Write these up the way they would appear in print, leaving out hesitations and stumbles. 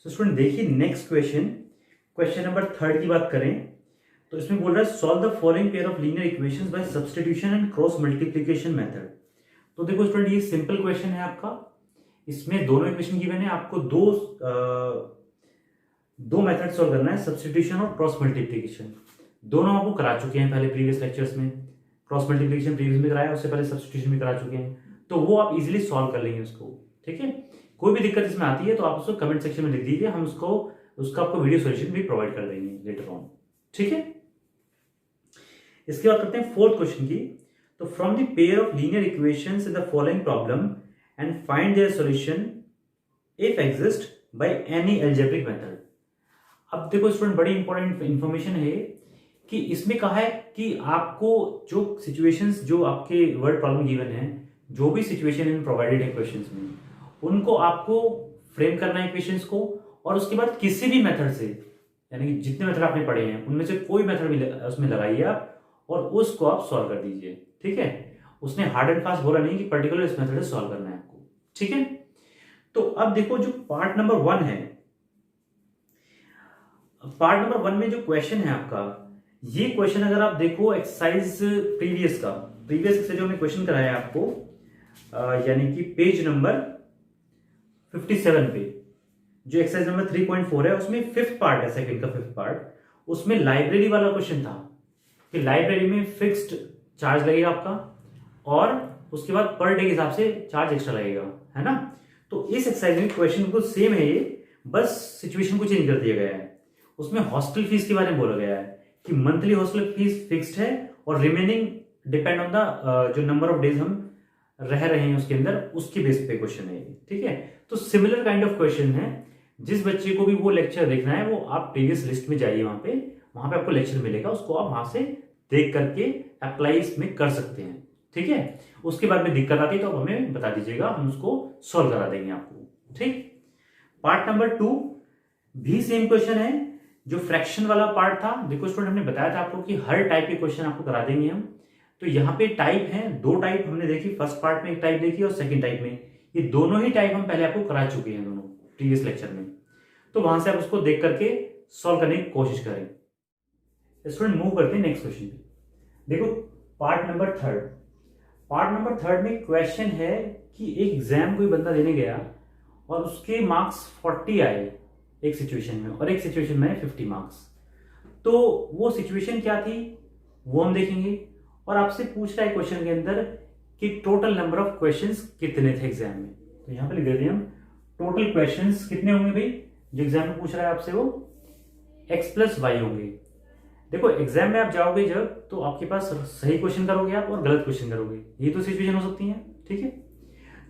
तो स्टूडेंट देखिए next question number 3 की बात करें तो इसमें बोल रहा है solve the following pair of linear equations bye substitution and cross multiplication method. तो देखो स्टूडेंट ये सिंपल क्वेश्चन है आपका। इसमें दोनों इक्वेशन गिवन है, आपको दो मेथड सॉल्व करना है, सब्स्टिट्यूशन और क्रॉस मल्टीप्लिकेशन। दोनों आपको करा चुके हैं पहले प्रीवियस लेक्चर्स में। क्रॉस मल्टीप्लिकेशन प्रीवियस में कराया, उससे पहले सब्स्टिट्यूशन भी करा चुके हैं, तो वो आप इजीली सॉल्व कर लेंगे उसको। ठीक है, कोई भी दिक्कत इसमें आती है तो आप उसको कमेंट सेक्शन में लिख दीजिए, हम उसका आपको वीडियो सॉल्यूशन भी प्रोवाइड कर देंगे लेटर ऑन। ठीक है, इसके बाद करते हैं फोर्थ क्वेश्चन की। तो from the pair of linear equations in the following problem and find their solution if exist by any algebraic method. अब देखो स्टूडेंट बड़ी इंपॉर्टेंट इंफॉर्मेशन है कि इसमें कहा है कि आपको जो सिचुएशंस जो आपके वर्ड प्रॉब्लम गिवन है, जो भी सिचुएशन इन प्रोवाइडेड है क्वेश्चंस में, उनको आपको फ्रेम करना है इक्वेशंस को, और उसके बाद किसी भी मेथड से, यानी कि जितने मेथड आपने पढ़े हैं उनमें से कोई मेथड भी उसमें लगाइए आप और उसको आप सॉल्व कर दीजिए। ठीक है, उसने हार्ड एंड फास्ट बोला नहीं कि पर्टिकुलर इस मेथड से सॉल्व करना है आपको। ठीक है, तो अब देखो जो पार्ट नंबर 1 है, पार्ट नंबर 1 में जो क्वेश्चन है आपका, ये क्वेश्चन अगर आप देखो एक्सरसाइज प्रीवियस एक्सरसाइज में क्वेश्चन कराया है आपको, यानी कि पेज नंबर 57 पे जो एक्सरसाइज नंबर 3.4 है, उसमें फिफ्थ पार्ट है, सेकंड का फिफ्थ पार्ट, उसमें लाइब्रेरी वाला क्वेश्चन था कि लाइब्रेरी में फिक्स्ड चार्ज लगेगा आपका और उसके बाद पर डे के हिसाब से चार्ज एक्स्ट्रा लगेगा, है ना। तो इस एक्सरसाइज में क्वेश्चन बिल्कुल सेम है ये, बस सिचुएशन को चेंज कर दिया गया है। उसमें हॉस्टल फीस के बारे में बोला गया है कि मंथली हॉस्टल फीस फिक्स्ड है और रिमेनिंग डिपेंड ऑन द जो नंबर ऑफ डेज हम रह रहे हैं उसके अंदर, उसके बेस पे क्वेश्चन है। ठीक है, तो सिमिलर काइंड ऑफ क्वेश्चन है। जिस बच्चे को भी वो लेक्चर देखना है वो आप प्रीवियस लिस्ट में जाइए, वहां पे आपको लेक्चर मिलेगा, उसको आप वहां से देख करके अप्लाई इसमें कर सकते हैं। ठीक है, उसके बाद में दिक्कत आती है तो आप हमें बता दीजिएगा, हम उसको सॉल्व करा देंगे आपको। ठीक, पार्ट नंबर 2 भी सेम क्वेश्चन है। जो फ्रैक्शन वाला पार्ट था, देखो स्टूडेंट हमने बताया था आपको कि हर टाइप के क्वेश्चन आपको करा देंगे हम। तो यहाँ पे टाइप हैं, 2 टाइप हमने देखी, फर्स्ट पार्ट में एक टाइप देखी और सेकंड टाइप में, ये दोनों ही टाइप हम पहले आपको करा चुके हैं दोनों प्रीवियस लेक्चर में। तो वहां से आप उसको देख करके सॉल्व करने की कोशिश करें। स्टूडेंट मूव करते हैं नेक्स्ट क्वेश्चन पे। देखो पार्ट नंबर 3 में क्वेश्चन है कि एक एग्जाम कोई बंदा देने गया और उसके मार्क्स 40 आए एक सिचुएशन में, और एक सिचुएशन में 50 मार्क्स। तो वो सिचुएशन क्या थी वो हम देखेंगे, और आपसे पूछ रहा है क्वेश्चन के अंदर कि टोटल नंबर ऑफ क्वेश्चंस कितने थे एग्जाम में। तो यहां पे लिख देते हैं हम टोटल क्वेश्चंस कितने होंगे भाई, जो एग्जाम में पूछ रहा है आपसे वो x + y होंगे। देखो एग्जाम में आप जाओगे जब, तो आपके पास सही क्वेश्चन करोगे आप और गलत क्वेश्चन करोगे, ये तो सिचुएशन हो सकती है। ठीक है,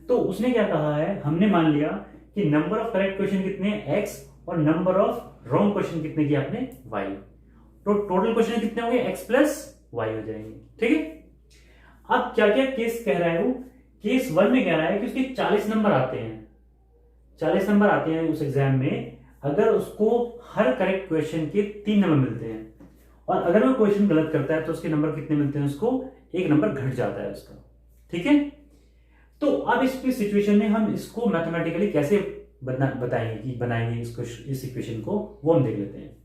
तो उसने क्या कहा है, हमने मान लिया कि नंबर ऑफ करेक्ट क्वेश्चन कितने हैं x और नंबर ऑफ रॉन्ग क्वेश्चन कितने किए आपने y। तो टोटल क्वेश्चन कितने होंगे, x + y हो जाएंगे। ठीक है, अब क्या क्या केस कह रहा है वो, केस 1 में कह रहा है कि उसके 40 नंबर आते हैं, 40 नंबर आते हैं उस एग्जाम में, अगर उसको हर करेक्ट क्वेश्चन के 3 नंबर मिलते हैं, और अगर वो क्वेश्चन गलत करता है तो उसके नंबर कितने मिलते हैं, उसको 1 नंबर घट जाता है उसका। ठीक है, तो अब इसकी सिचुएशन में हम इसको मैथमेटिकली कैसे बनाएंगे इसको, इस इक्वेशन को, वो हम देख लेते हैं।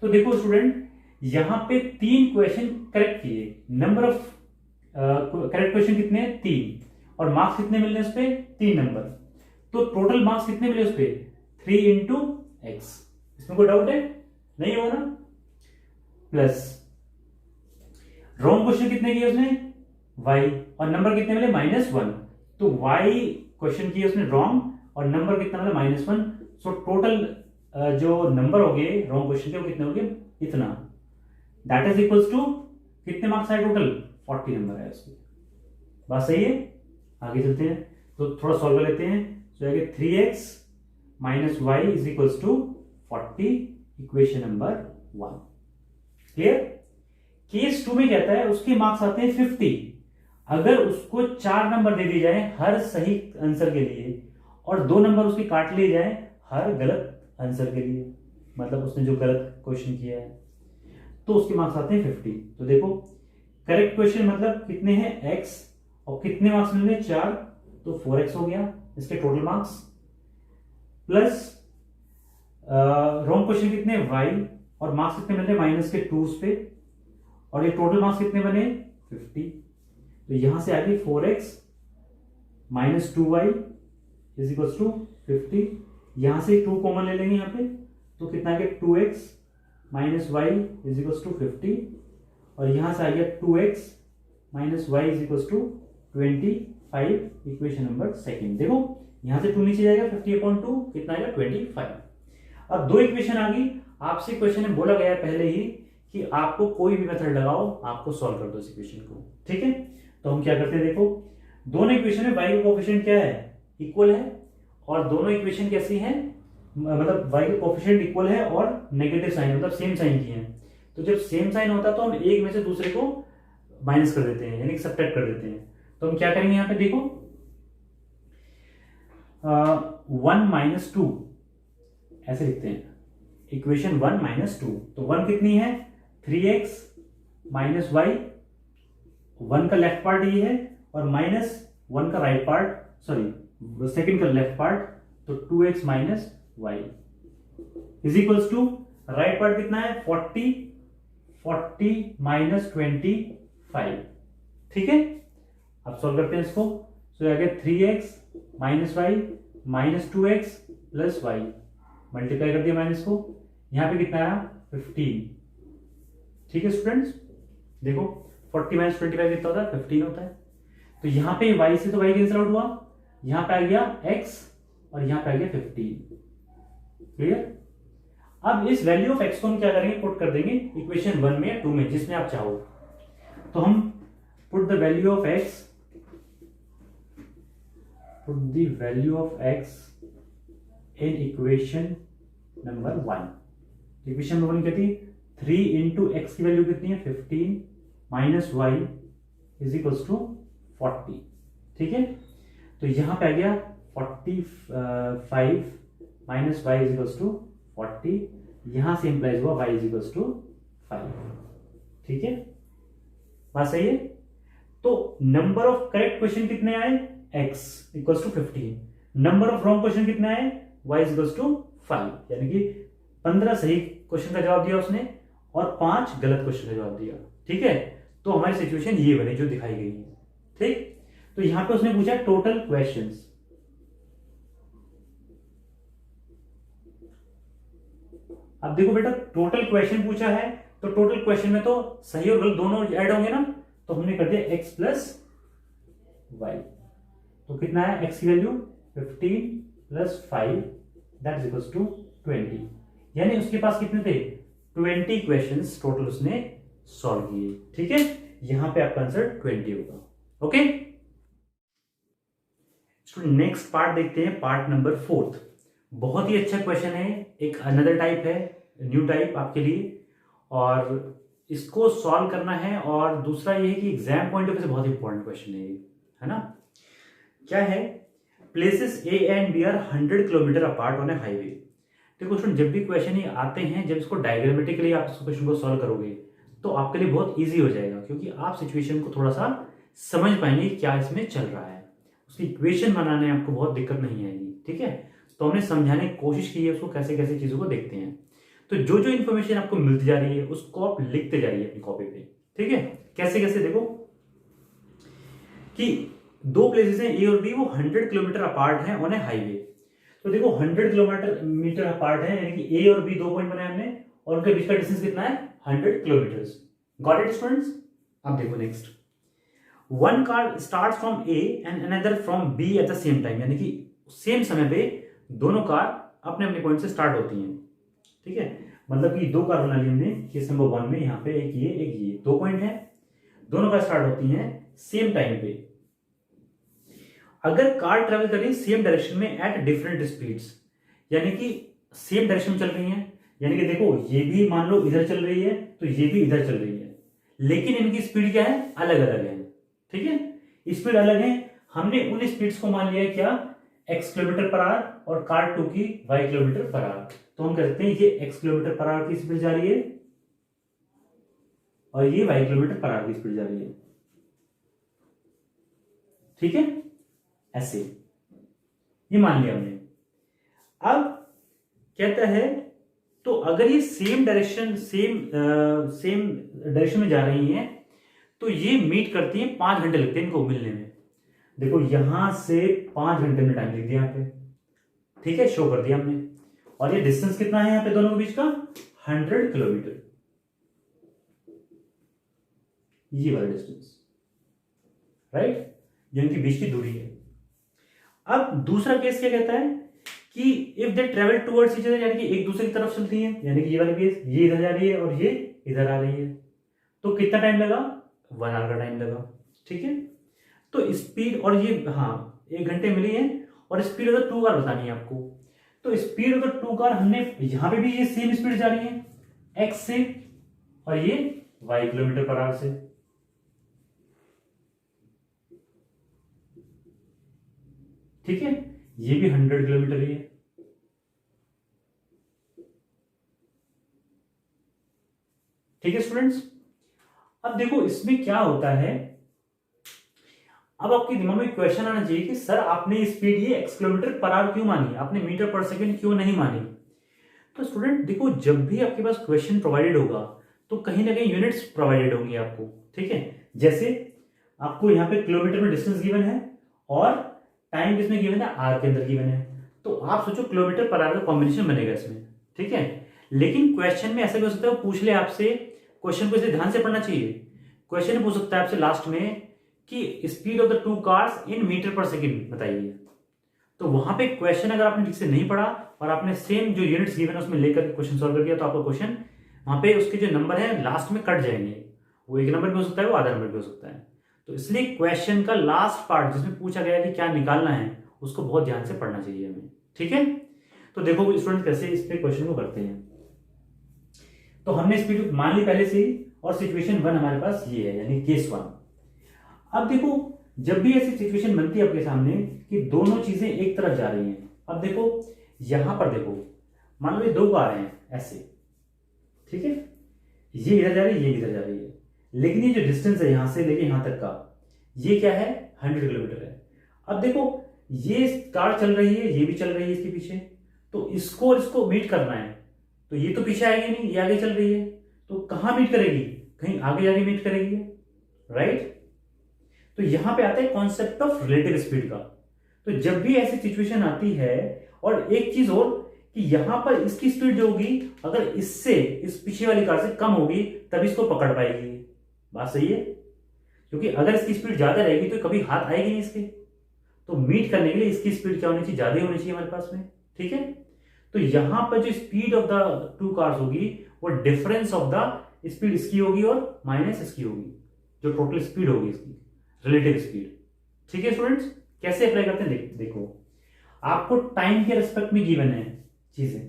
तो देखो स्टूडेंट, यहां पे 3 क्वेश्चन करेक्ट किए, नंबर ऑफ करेक्ट क्वेश्चन कितने हैं 3, और मार्क्स कितने मिलने उस पे 3 नंबर। तो टोटल मार्क्स कितने मिले उस पे 3 × x। इसमें कोई डाउट है नहीं होगा ना। प्लस रॉन्ग क्वेश्चन कितने किए उसने y, और नंबर कितने मिले -1। तो y क्वेश्चन किए उसने रॉन्ग और नंबर कितना मिला -1। सो टोटल जो नंबर हो गए रॉन्ग क्वेश्चन के वो कितने हो गए, इतना। दैट इज इक्वल्स टू कितने मार्क्स आए टोटल 40 नंबर है उसके। बात सही है, आगे चलते हैं तो थोड़ा सॉल्व कर लेते हैं। सो 3x - y = 40, equation number 1। Clear. Case 2 में कहता है उसके मार्क्स आते हैं 50, अगर उसको 4 नंबर दे दिए जाए हर सही आंसर के लिए और 2 नंबर उसके काट लिए जाए हर गलत आंसर के लिए, मतलब उसने जो गलत क्वेश्चन किया है, तो उसके मार्क्स आते हैं 50। तो देखो करेक्ट क्वेश्चन मतलब कितने हैं x, और कितने मार्क्स मिल रहे 4, तो 4x हो गया इसके total marks, plus wrong question कितने, y, और मार्क्स कितने मिल रहे माइनस के 2 पे, और ये टोटल मार्क्स कितने बने 50। तो यहां से आगे 4x minus 2y is equal to 50। यहां से 2 कॉमन ले लेंगे यहाँ पे, तो कितना आ गया 2x minus y is equal to 50, और यहां से आ गया 2x minus y is equal to 25, equation number second. देखो यहां से 2 नीचे जाएगा, 50/2 कितना आएगा 25। अब 2 इक्वेशन आ गई। आपसे क्वेश्चन में बोला गया है पहले ही कि आपको कोई भी मेथड लगाओ, आपको सॉल्व कर दो इस इक्वेशन को, ठीक है। तो हम क्या करते हैं, देखो दोनों इक्वेशन में y का कोएफिशिएंट क्या है, इक्वल है, और दोनों इक्वेशन कैसी हैं, मतलब y का कोएफिशिएंट इक्वल है और नेगेटिव साइन मतलब सेम साइन की है। तो जब सेम साइन होता है तो हम एक में से दूसरे को माइनस कर देते हैं, यानी सब्ट्रैक्ट कर देते हैं। तो हम क्या करेंगे यहाँ पे, देखो 1 माइनस 2 ऐसे लिखते हैं, इक्वेशन 1 माइनस 2। तो 1 कितनी है 3x माइनस वाई, 1 का लेफ्ट पार्ट ये है, और माइनस 1 का राइट पार्ट, सॉरी सेकंड का लेफ्ट पार्ट, तो 2x minus y is equals to right part कितना है 40 माइनस 25, ठीक है। अब सॉल्व करते हैं इसको। सो आ गया 3x minus y minus 2x plus y, multiply कर दिया माइनस को, यहां पे कितना आया 15, ठीक है स्टूडेंट्स। देखो 40 माइनस 25 कितना होता है 15 होता है। तो यहां पे y से तो y कैंसिल आउट हुआ, यहां पे आ गया x और यहां पे आ गया 15, क्लियर। अब इस वैल्यू ऑफ x को हम क्या करेंगे, पुट कर देंगे इक्वेशन 1 में या 2 में, जिसमें आप चाहो। तो हम put the value of x, put the value of x in equation number 1। Equation number 1 कहती है 3 इंटू एक्स की वैल्यू कितनी है 15 minus y is equals to 40, ठीक है। तो यहां पे आ गया 45 minus y is equals to 40, यहां से इंप्लाइज हुआ वाई इज इक्वल्स टू 5, ठीक है, बात सही है। तो नंबर ऑफ करेक्ट क्वेश्चन कितने आए, x equals to 15, number of wrong question कितने आए, y इज इक्वल्स टू 5, यानी कि 15 सही क्वेश्चन का जवाब दिया उसने और 5 गलत क्वेश्चन का जवाब दिया, ठीक है। तो हमारी सिचुएशन ये बनी जो दिखाई गई है, ठीक। तो यहां पे उसने पूछा टोटल क्वेश्चंस, अब देखो बेटा टोटल क्वेश्चन पूछा है, तो टोटल क्वेश्चन में तो सही और गलत दोनों ऐड होंगे ना, तो हमने कर दिया x प्लस वाई। तो कितना है x की value 15 plus 5 that is equals to 20, यानी उसके पास कितने थे 20 क्वेश्चंस टोटल उसने सॉल्व किए, ठीक है। यहां पे आपका आंसर 20 होगा, ओके। नेक्स्ट पार्ट देखते हैं, पार्ट नंबर 4। बहुत ही अच्छा क्वेश्चन है, एक अनदर टाइप है, न्यू टाइप आपके लिए, और इसको सॉल्व करना है। और दूसरा ये है कि एग्जाम पॉइंट ऑफ व्यू से बहुत इंपॉर्टेंट क्वेश्चन है ये, है ना। क्या है, places A and B are 100 kilometre apart on a highway. देखो स्टूडेंट, जब भी क्वेश्चन ये आते हैं, जब इसको डायग्रामेटिकली आप इस क्वेश्चन को सॉल्व करोगे तो आपके लिए बहुत इजी हो जाएगा, क्योंकि आप सिचुएशन को थोड़ा सा समझ पाएंगे क्या इसमें चल रहा है। उसकी इक्वेशन बनाने में आपको बहुत दिक्कत नहीं आएगी, ठीक है। तो हमने समझाने की कोशिश की है उसको, कैसे कैसे चीजों को देखते हैं। तो जो जो इन्फॉर्मेशन आपको मिलती जा रही है उसको आप लिखते जाइए अपनी कॉपी पे, ठीक है। कैसे कैसे, देखो कि दो प्लेसेस हैं ए और बी, वो 100 किलोमीटर अपार्ट हैं ऑन ए हाईवे। तो देखो 100 किलोमीटर अपार्ट है, यानी कि ए और बी 2 पॉइंट बनाए हमने, और उनके बीच का डिस्टेंस कितना है 100 किलोमीटर। Got it students. अब देखो next, one car start from A and another from B at the same time, यानी कि सेम समय पे दोनों कार अपने अपने पॉइंट से स्टार्ट होती हैं, ठीक है। मतलब कि 2 कार बना ली हमने केस नंबर 1 में, यहाँ पे एक ये 2 पॉइंट है, दोनों कार स्टार्ट होती हैं सेम टाइम पे। अगर कार ट्रेवल कर रही है सेम डायरेक्शन में एट डिफरेंट स्पीड्स, यानी कि सेम डायरेक्शन में चल रही हैं, यानी कि देखो ये भी मान लो इधर चल रही है तो ये भी इधर चल रही है, लेकिन इनकी स्पीड क्या है, अलग अलग है, ठीक है। स्पीड अलग है, हमने उन स्पीड्स को मान लिया क्या x किलोमीटर पर आवर और कार 2 की y किलोमीटर पर आवर। तो हम कहते हैं ये x किलोमीटर पर आवर की स्पीड जा रही है और ये y किलोमीटर पर आवर की स्पीड जा रही है, ठीक है। ऐसे ये मान लिया हमने। अब कहता है तो अगर ये सेम डायरेक्शन में जा रही हैं तो ये मीट करती हैं, 5 घंटे लगते हैं इनको मिलने में। देखो यहां से 5 घंटे में टाइम लिख दिया यहाँ पे, ठीक है, शो कर दिया हमने। और ये डिस्टेंस कितना है यहाँ पे दोनों के बीच का, 100 किलोमीटर, ये वाला डिस्टेंस, राइट, जो इनके बीच की दूरी है। अब दूसरा केस क्या कहता है कि if they travel towards each other, यानी कि एक दूसरे की तरफ चलती हैं, यानी कि ये वाला केस, ये इधर जा रही है और ये इधर आ रही है, तो कितना टाइम लगा, 1 आवर का टाइम लगा, ठीक है। तो स्पीड और ये, हाँ 1 घंटे मिली है, और स्पीड ऑफ द 2 कार बतानी है आपको। तो स्पीड ऑफ द 2 कार हमने यहां पे भी ये सेम स्पीड जा रही है x से, और ये y किलोमीटर पर आवर से, ठीक है, ये भी 100 किलोमीटर ही है। ठीक है स्टूडेंट्स, अब देखो इसमें क्या होता है, अब आपके दिमाग में क्वेश्चन आना चाहिए कि सर आपने स्पीड ये x किलोमीटर पर आवर क्यों मानी, आपने मीटर पर सेकंड क्यों नहीं मानी। तो स्टूडेंट देखो, जब भी आपके पास क्वेश्चन प्रोवाइडेड होगा तो कहीं ना कहीं यूनिट्स प्रोवाइडेड होंगी आपको, ठीक है। जैसे आपको यहाँ पे किलोमीटर में डिस्टेंस गिवन है और टाइम किसमें गिवन है, आर के अंदर गिवन है, तो आप सोचो किलोमीटर पर आवर का कॉम्बिनेशन बनेगा इसमें, ठीक है। लेकिन क्वेश्चन में ऐसा भी हो सकता है वो पूछ ले आपसे, क्वेश्चन को इसे ध्यान से पढ़ना चाहिए। क्वेश्चन पूछ सकता है आपसे लास्ट में कि speed of the 2 cars in metre per second बताइए, तो वहां पे क्वेश्चन अगर आपने ठीक से नहीं पढ़ा और आपने सेम जो यूनिट्स गिवन है उसमें लेकर क्वेश्चन सॉल्व कर दिया, तो आपका क्वेश्चन वहां पे उसके जो नंबर है लास्ट में कट जाएंगे, वो 1 नंबर भी हो सकता है, वो आधा नंबर भी हो सकता है। तो इसलिए क्वेश्चन का लास्ट पार्ट जिसमें पूछा गया कि क्या निकालना है, उसको बहुत ध्यान से पढ़ना चाहिए हमें, ठीक है। तो देखो स्टूडेंट कैसे इस पे क्वेश्चन को करते हैं। तो हमने स्पीड मान ली पहले से ही, और सिचुएशन 1 हमारे पास ये है, यानी केस 1। अब देखो जब भी ऐसी सिचुएशन बनती है आपके सामने कि दोनों चीजें एक तरफ जा रही हैं, अब देखो यहां पर देखो, मान लो ये 2 कार हैं ऐसे, ठीक है, ये इधर जा रही है, ये इधर जा रही है, लेकिन ये जो डिस्टेंस है यहां से लेके यहां तक का, ये क्या है, 100 किलोमीटर है। अब देखो ये कार चल रही है, ये भी चल रही है इसके पीछे, तो इसको और इसको मीट करना है, तो ये तो पीछे आएगी नहीं, ये आगे चल रही है, तो कहां मीट करेगी, कहीं आगे जाके मीट करेगी, राइट। तो यहां पे आता है कॉन्सेप्ट ऑफ रिलेटिव स्पीड का। तो जब भी ऐसी सिचुएशन आती है, और एक चीज और कि यहां पर इसकी स्पीड जो होगी अगर इससे इस पीछे वाली कार से कम होगी तभी इसको पकड़ पाएगी, बात सही है, क्योंकि अगर इसकी स्पीड ज्यादा रहेगी तो कभी हाथ आएगी नहीं इसके, तो मीट करने के लिए इसकी स्पीड क्या होनी चाहिए, ज्यादा होनी चाहिए हमारे पास में, ठीक है। तो यहां पर जो स्पीड ऑफ द 2 कार्स होगी वो डिफरेंस ऑफ द स्पीड इसकी होगी और माइनस इसकी होगी, जो टोटल स्पीड होगी इसकी, रिलेटिव स्पीड, ठीक है स्टूडेंट्स। कैसे अप्लाई करते हैं, देखो आपको टाइम के रेस्पेक्ट में गिवन है चीजें,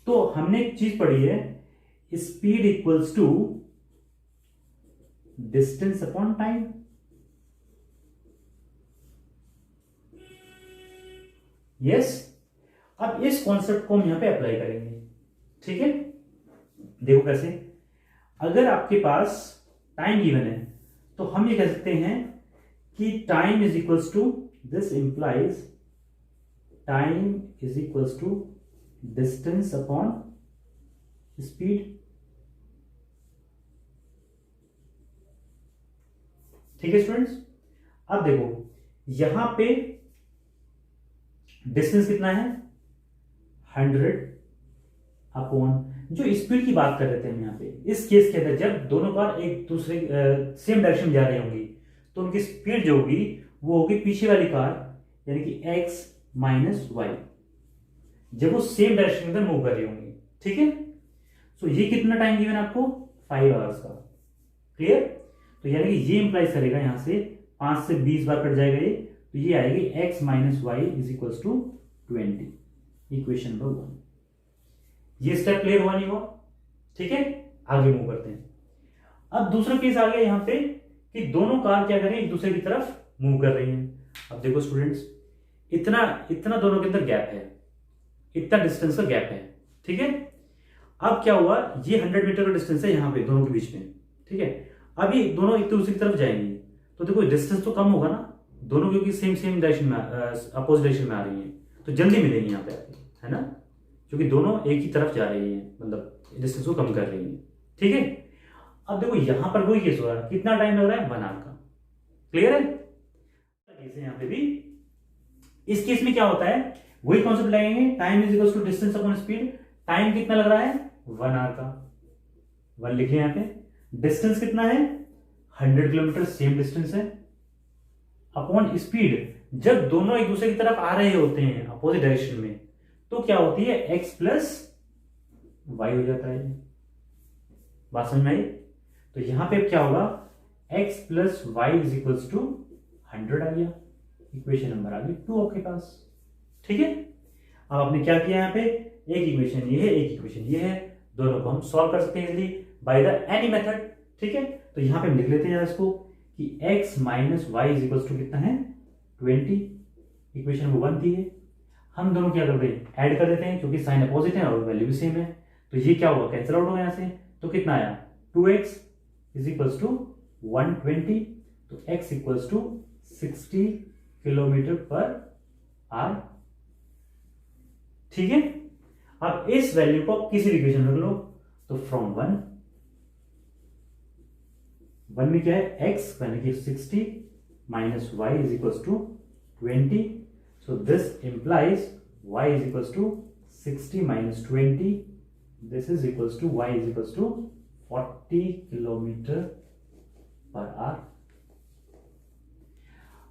तो हमने एक चीज पढ़ी है, speed equals to distance upon time, yes. अब इस कॉन्सेप्ट को हम यहां पे अप्लाई करेंगे, ठीक है। देखो कैसे, अगर आपके पास टाइम गिवन है तो हम ये कह सकते हैं कि time is equals to, this implies time is equals to distance upon speed, ठीक है स्टूडेंट्स। अब देखो यहां पे डिस्टेंस कितना है, 100 अपॉन जो स्पीड की बात कर रहे थे हम यहाँ पे, इस केस के अंदर जब दोनों कार एक दूसरे सेम डायरेक्शन में जा रही होंगी तो उनकी स्पीड जो होगी वो होगी पीछे वाली कार, यानी कि x माइनस वाई, जब वो सेम डायरेक्शन के अंदर मूव कर रही होंगी, ठीक है। सो ये कितना टाइम गिवन आपको, 5 आवर्स का, क्लियर। तो यानी कि ये इंप्लाइज करेगा यहां से 5 से 20 बार कट जाएगा ये, तो ये आएगी x minus y is equals to 20, equation number 1। ये स्टेप क्लियर हुआ नहीं हुआ, ठीक है, आगे मूव करते हैं। अब दूसरा केस आ गया यहां पे कि दोनों कार क्या कर रही है, एक दूसरे की तरफ मूव कर रही हैं। अब देखो स्टूडेंट्स, इतना दोनों के अंदर गैप है, इतना डिस्टेंस का गैप है, ठीक है। अब क्या हुआ, ये 100 मीटर का डिस्टेंस है यहाँ पे दोनों के बीच में, ठीक है। अभी दोनों एक दूसरे की तरफ जाएंगे तो देखो डिस्टेंस तो कम होगा ना, दोनों क्योंकि सेम डायरेक्शन में, अपोजिट डायरेक्शन में आ रही है, तो जल्दी मिलेंगे यहाँ पे, है ना, क्योंकि दोनों एक ही तरफ जा रही है, मतलब डिस्टेंस को कम कर रही है। ठीक है, अब देखो यहां पर वही केस हो रहा है, कितना टाइम लग रहा है, 1 आवर का। क्लियर है? यहां पे भी इस केस में क्या होता है, वही कॉन्सेप्ट लगेंगे, time is equal to distance upon speed. Time कितना लग रहा है, 1 आवर का, 1 लिखे यहां पे। डिस्टेंस कितना है, 100 किलोमीटर, सेम डिस्टेंस है, अपॉन स्पीड। जब दोनों एक दूसरे की तरफ आ रहे होते हैं अपोजिट डायरेक्शन में, तो क्या होती है, x प्लस वाई हो जाता है। बात समझ में आई? तो यहां पे क्या होगा, x plus y is equal to 100 आ गया, इक्वेशन नंबर आ गई 2 आपके पास। ठीक है, अब आपने क्या किया, यहां पे एक इक्वेशन ये है, एक इक्वेशन ये है, दोनों को हम सॉल्व कर सकते हैं easily by the any method. ठीक है, तो यहां पे हम लिख लेते हैं इसको कि x minus y is equal to कितना है, 20। इक्वेशन नंबर 1 थी ये, हम दोनों क्या करते हैं, ऐड कर देते हैं, क्योंकि साइन अपोजिट है और वैल्यू भी सेम है। तो ये क्या होगा, कैंसिल आउट होगा यहां से, तो कितना आया, 2x इज इक्वल टू 120, तो x equal to 60 kilometre per hour. ठीक है, अब इस वैल्यू को किसी भी इक्वेशन में रख लो, तो फ्रॉम 1 में क्या है, x यानी कि 60 minus y is equal to 20, so this implies y is equals to 60 minus 20, this is equals to y is equals to 40 kilometre per our.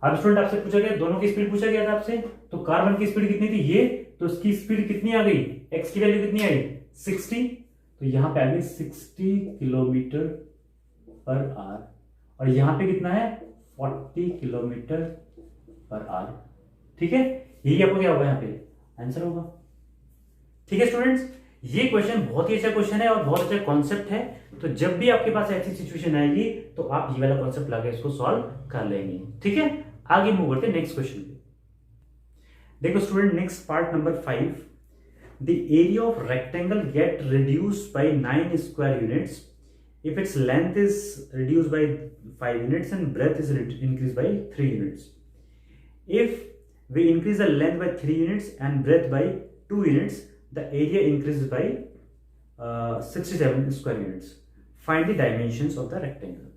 अब स्टूडेंट आपसे पूछा गया, दोनों की स्पीड पूछा गया था आपसे, तो कार्बन की स्पीड कितनी थी ये, तो इसकी स्पीड कितनी आ गई, x की वैल्यू कितनी आई, 60, तो यहां पे आ गई 60 किलोमीटर पर आवर, और यहां पे कितना है, 40 किलोमीटर पर आवर। ठीक है, यही आपको क्या होगा, यहां पे आंसर होगा। ठीक है स्टूडेंट्स, ये क्वेश्चन बहुत ही अच्छा क्वेश्चन है और बहुत अच्छा कॉन्सेप्ट है, तो जब भी आपके पास ऐसी सिचुएशन आएगी तो आप ये वाला कॉन्सेप्ट लगा इसको सॉल्व कर लेंगे। ठीक है, आगे मूव करते हैं नेक्स्ट क्वेश्चन पे। देखो student, next part number 5, the area of rectangle gate reduced by 9 square units if its length is reduced by 5 units and breadth is increased by 3 units. If we increase the length by 3 units and breadth by 2 units, the area increases by 67 square units. Find the dimensions of the rectangle.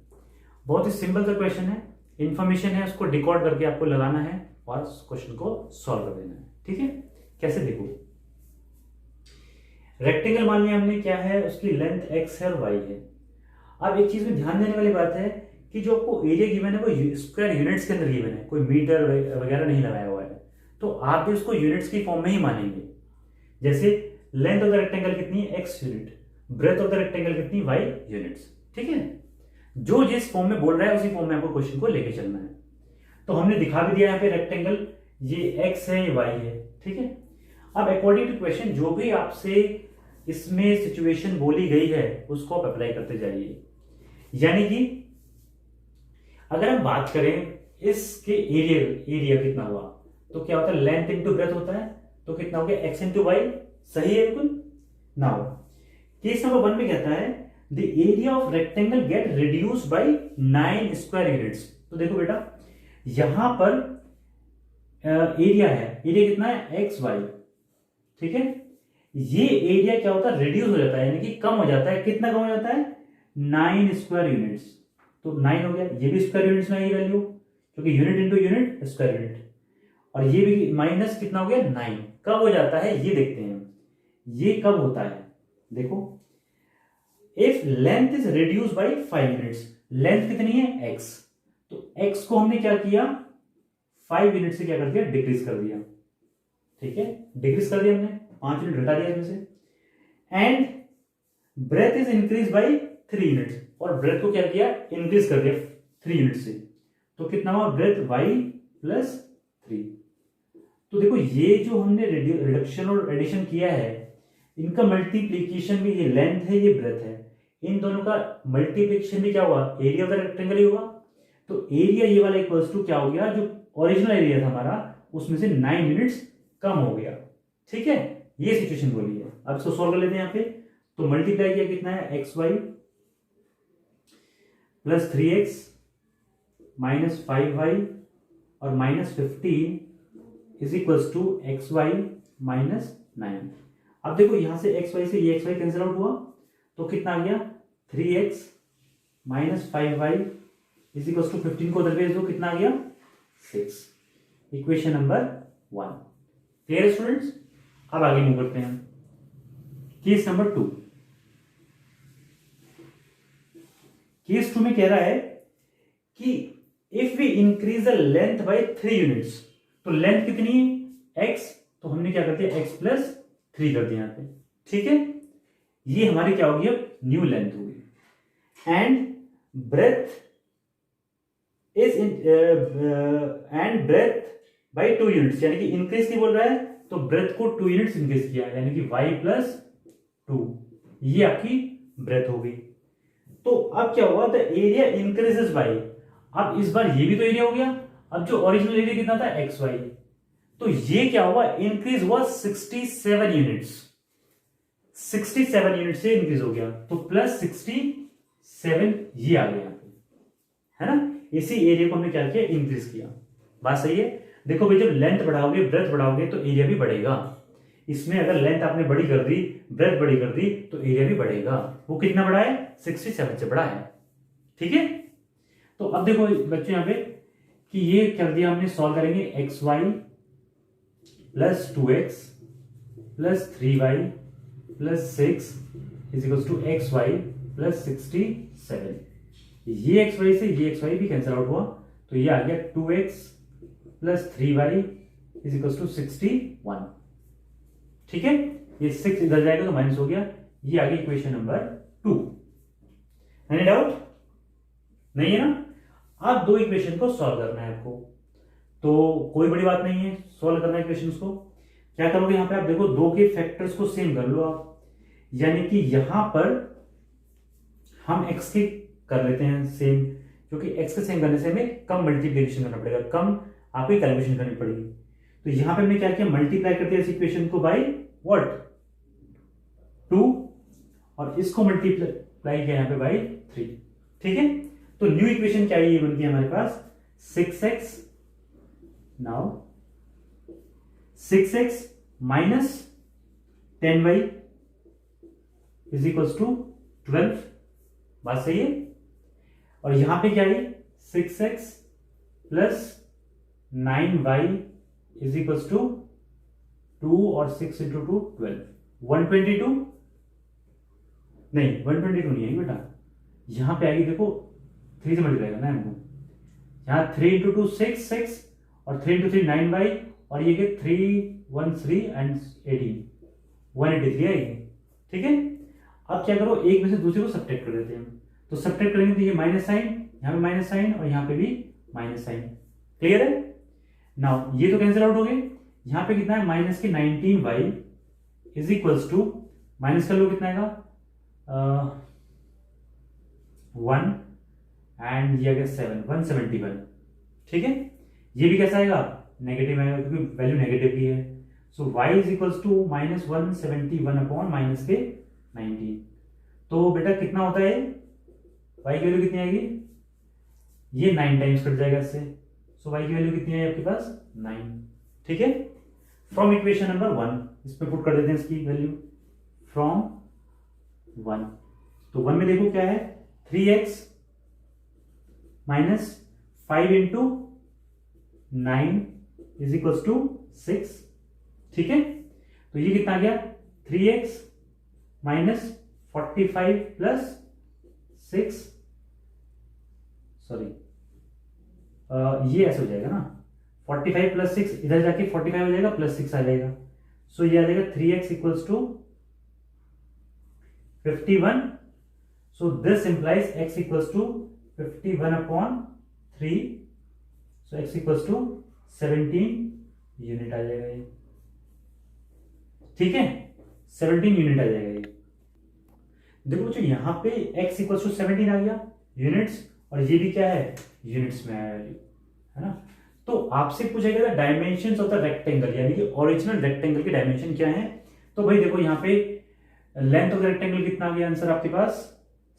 बहुत ही simple सा question है, information है, उसको decode करके आपको लगाना है और उस क्वेश्चन को सॉल्व कर देना है। ठीक है, कैसे, देखो रेक्टेंगल मान लिया हमने, क्या है, उसकी लेंथ x है और y है। अब एक चीज में ध्यान देने वाली बात है कि जो आपको एरिया गिवन है वो स्क्वायर यूनिट्स के अंदर गिवन है, कोई मीटर वगैरह नहीं लगाया हुआ है, तो आप भी उसको यूनिट्स की फॉर्म में ही मानेंगे। जैसे लेंथ ऑफ द रेक्टेंगल कितनी है, x unit, breadth of the rectangle कितनी, y यूनिट्स। ठीक है, जो जिस फॉर्म में बोल रहा है उसी फॉर्म में आपको क्वेश्चन को लेके चलना है। तो हमने दिखा भी दिया यहाँ पे रेक्टेंगल, ये x है, ये y है। ठीक है, अब अकॉर्डिंग टू क्वेश्चन जो भी आपसे इसमें सिचुएशन बोली गई है उसको आप अप्लाई करते जाइए। यानी कि अगर हम बात करें इसके एरिया कितना हुआ, तो क्या होता है, लेंथ इंटू ब्रेथ होता है, तो कितना हो गया, x इंटू वाई। सही है बिल्कुल। नाउ केस नंबर 1 में कहता है the area of rectangle gate reduced by 9 square units. तो देखो बेटा, यहां पर एरिया है, एरिया कितना है, एक्स वाई। ठीक है, ये एरिया क्या होता है, रिड्यूस हो जाता है, यानी कि कम हो जाता है। कितना कम हो जाता है, 9 स्क्वायर यूनिट्स। तो 9 हो गया, ये भी स्क्वायर यूनिट्स में ये वैल्यू, क्योंकि unit into unit square unit, और ये भी माइनस कितना हो गया, 9। कब हो जाता है ये देखते हैं, ये कब होता है, देखो if length is reduce by 5 units, length कितनी है, x, तो x को हमने क्या किया, 5 यूनिट से क्या कर दिया, डिक्रीज कर दिया। ठीक है, डिक्रीज कर दिया हमने, 5 यूनिट घटा दिया इसमें से। And breadth is increase by 3 units, और ब्रेथ को क्या किया, इंक्रीज कर दिया 3 यूनिट से, तो कितना हुआ, ब्रेथ y प्लस 3। तो देखो ये जो हमने रिडक्शन और एडिशन किया है, इनका मल्टीप्लीकेशन भी, ये लेंथ है ये ब्रेथ है, इन दोनों का मल्टीप्लीकेशन भी क्या हुआ, एरिया ऑफ द रेक्टेंगल ही होगा। तो एरिया ये वाला इक्वल्स टू क्या हो गया, जो ओरिजिनल एरिया था हमारा उसमें से 9 यूनिट्स कम हो गया। ठीक है, ये सिचुएशन बोली है। अब इसको सॉल्व कर लेते हैं यहाँ पे, तो मल्टीप्लाई किया कितना है, x Y plus 3x minus 5y और minus 15 is equals to x y minus 9। अब देखो यहां से एक्स वाई से ये एक्स वाई कैंसिल आउट हुआ, तो कितना आ गया 3x minus 5y is equal to 15 को उधर भेज दो, कितना आ गया 6। Equation number 1। Clear students? अब आगे मूव करते हैं। Case number 2। केस 2 में कह रहा है कि if we increase the length by 3 units, तो लेंथ कितनी है x, तो हमने क्या कर दिया x प्लस 3 कर दिया यहां पे, ठीक है। ये हमारी क्या होगी अब न्यू लेंथ होगी। And breadth is and breadth by 2 units, यानी कि इंक्रीज की बोल रहा है तो ब्रेथ को 2 यूनिट्स इंक्रीज किया, यानी कि y प्लस 2, ये आपकी ब्रेथ होगी। तो अब क्या हुआ, द एरिया इंक्रीजेस बाय, अब इस बार ये भी तो एरिया हो गया। अब जो ओरिजिनल एरिया कितना था XY, तो ये क्या हुआ इंक्रीज हुआ 67 यूनिट्स, 67 यूनिट से इंक्रीज हो गया, तो प्लस 67 ये आ गया है ना। इसी एरिया को हमने क्या किया इंक्रीज किया। बात सही है? देखो भाई, जब लेंथ बढ़ाओगे ब्रेथ बढ़ाओगे तो एरिया भी बढ़ेगा। इसमें अगर लेंथ आपने बड़ी कर दी ब्रेथ बड़ी कर दी तो एरिया भी बढ़ेगा। वो कितना बढ़ा है 67 से बढ़ा है, ठीक है। तो अब देखो बच्चों यहां पे कि ये कर दिया हमने, सॉल्व करेंगे XY plus 2x plus 3y plus 6 is equal to XY plus 67। ये XY से ये XY भी कैंसिल आउट हुआ, तो ये आ गया 2x plus 3y is equal to 61, ठीक है। ये 6 इधर जाएगा तो माइनस हो गया। ये आ गई इक्वेशन नंबर 2। Any doubt? नहीं है ना। अब दो इक्वेशन को सॉल्व करना है आपको, तो कोई बड़ी बात नहीं है, सॉल्व करना है इक्वेशंस को। क्या करोगे यहां पे आप देखो, दो के फैक्टर्स को सेम कर लो आप, यानी कि यहां पर हम x के कर लेते हैं सेम, क्योंकि x के सेम करने से हमें कम मल्टीप्लीकेशन करना पड़ेगा, कम आपको कैलकुलेशन करनी पड़ेगी। तो यहां पे हमने क्या किया, मल्टीप्लाई कर दिया इस इक्वेशन को बाय व्हाट 2, और इसको मल्टीप्लाई किया यहां पे बाय 3, ठीक है। तो न्यू इक्वेशन क्या है, ये बनती है हमारे पास 6x, now 6x minus 10y is equal to 12। बात सही है? और यहां पे क्या है 6x plus 9y is equal to 2, और 6 इंटू 2 12, 122 नहीं 122 नहीं है बेटा, यहां पे आएगी देखो 3 से मल्टीप्लाई करना है हमको। यहां 3 इंटू 2 6 और 3 इंटू 3 9y, और ये 3 1 3 एंड 18 183 आएगी, ठीक है। अब क्या करो, एक में से दूसरे को सब्ट्रैक्ट कर देते हैं। तो सब्ट्रैक्ट करेंगे तो ये माइनस साइन, यहां पे माइनस साइन और यहां पे भी माइनस साइन। क्लियर है? नाउ ये तो कैंसिल आउट हो गए। यहां पे कितना है माइनस के 19y is equals to, minus कर लो कितना आएगा 1 एंड ये आ गया 7 171, ठीक है। ये भी कैसा आएगा नेगेटिव आएगा, क्योंकि वैल्यू नेगेटिव की है। So y is equals to minus 171 upon minus के 19। तो बेटा कितना होता है y की वैल्यू कितनी आएगी, ये 9 टाइम्स कट जाएगा इससे। सो y की वैल्यू कितनी है आपके पास 9, ठीक है। फ्रॉम इक्वेशन नंबर 1 इस पे पुट कर देते हैं इसकी वैल्यू फ्रॉम 1। तो 1 में देखो क्या है 3x minus 5 into 9 is equal to 6, ठीक है। तो ये कितना आ गया 3x माइनस 45 प्लस 6, सॉरी ये ऐसे हो जाएगा ना, 45 प्लस 6 इधर जाके 45 हो जाएगा प्लस 6 आ जाएगा। सो ये आ जाएगा 3x equals to 51। So this implies x equals to 51 upon 3, so x equals to 17 unit आ जाएगा ये, ठीक है। 17 यूनिट आ जाएगा ये। देखो बच्चों यहां पे x इक्वल्स टू 17 आ गया यूनिट्स, और ये भी क्या है यूनिट्स में आया है ना। तो आपसे पूछा गया डायमेंशंस ऑफ द रेक्टेंगल, यानी कि ओरिजिनल रेक्टेंगल के डायमेंशन क्या है। तो भाई देखो यहां पे लेंथ ऑफ द रेक्टेंगल कितना आ गया आंसर आपके पास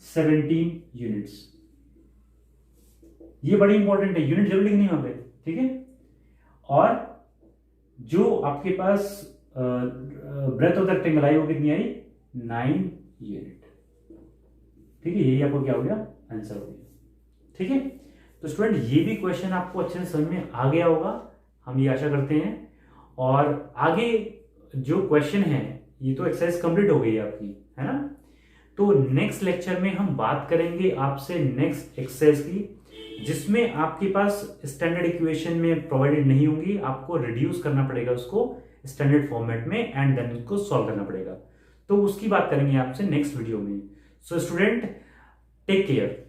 17 यूनिट्स। ये बड़ी इंपॉर्टेंट है, यूनिट जरूर लिखनी है वहां पे, ठीक है। और जो आपके पास ब्रेथ ऑफ द रेक्टेंगल आई वो कितनी आई 9 यूनिट। ठीक है, यही आपको क्या हो गया आंसर हो गया। ठीक है, तो स्टूडेंट ये भी क्वेश्चन आपको अच्छे से समझ में आ गया होगा, हम ये आशा करते हैं। और आगे जो क्वेश्चन है, ये तो एक्सरसाइज कंप्लीट हो गई है आपकी, है ना। तो नेक्स्ट लेक्चर में हम बात करेंगे आपसे नेक्स्ट एक्सरसाइज की, जिसमें आपके पास स्टैंडर्ड इक्वेशन में प्रोवाइडेड नहीं होंगी, आपको रिड्यूस करना पड़ेगा उसको स्टैंडर्ड फॉर्मेट में एंड देन उसको सॉल्व करना पड़ेगा। तो उसकी बात करेंगे आपसे नेक्स्ट वीडियो में। So student, take care.